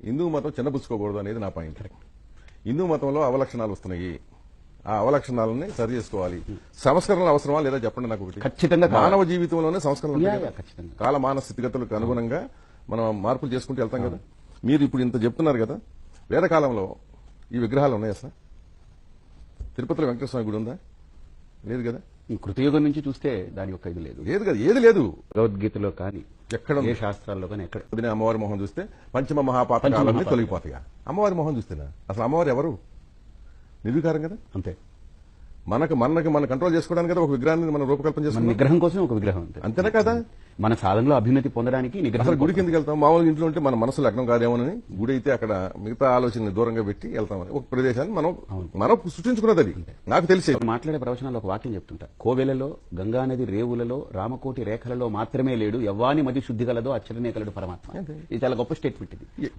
హిందూ మతం చిన్నపుచ్చుకోకూడదు అనేది నా పాయింట్. హిందూ మతంలో అవలక్షణాలు వస్తున్నాయి, ఆ అవలక్షణాలని సరి చేసుకోవాలి. సంస్కరణలు అవసరమా లేదా చెప్పండి నాకు ఒకటి. ఖచ్చితంగా మానవ జీవితంలోనే సంస్కరణలు ఉంటాయి కదా. ఖచ్చితంగా కాలమాన స్థితిగతులకు అనుగుణంగా మనం మార్పులు చేసుకుంటూ వెళ్తాం కదా. మీరు ఇప్పుడు ఇంత చెప్తున్నారు కదా, వేదకాలంలో ఈ విగ్రహాలు ఉన్నాయా సార్? తిరుపతిలో వెంకటేశ్వర స్వామి గుడి ఉందా? లేదు కదా. ఈ కృతయుగం నుంచి చూస్తే దాని యొక్క ఇది లేదు. లేదు కదా, ఏది లేదు. భగవద్గీతలో కానీ ఎక్కడ ఏ శాస్త్రాల్లో కానీ ఎక్కడ వదిన అమ్మవారి మొహం చూస్తే పంచమ మహాపాతకాలన్నీ తొలగిపోతాయి. అమ్మవారి మొహం చూస్తేనా? అసలు అమ్మవారు ఎవరు? నిర్వికారం కదా. అంతే. మన కంట్రోల్ చేసుకోవడానికి కదా ఒక విగ్రహాన్ని మనం రూపకల్పన మన చేసుకున్నాం. నిగ్రహం కోసం ఒక విగ్రహం అంతే. అంతేనా కదా. మన సాధనలో అభ్యున్నతి పొందడానికి నిగ్రహం. అసలు గుడికి ఎందుకు వెళ్తాం? మామూలుగా ఇంట్లో ఉంటే మన మనసు లగ్నం కాదేమోనని గుడి అయితే అక్కడ మిగతా ఆలోచనని దూరంగా పెట్టి వెళ్తామని ఒక ప్రదేశాన్ని మనం సృష్టించుకున్నది. అది నాకు తెలిసి మాట్లాడే ప్రవచనాలు ఒక వాక్యం చెప్తుంటా. కోవెలలో గంగానది రేవులలో రామకోటి రేఖలలో మాత్రమే లేడు, యవ్వాని మది శుద్ధి గలదో అచ్చరనే కలడు పరమాత్మ. ఇది చాలా గొప్ప స్టేట్మెంట్ ఇది.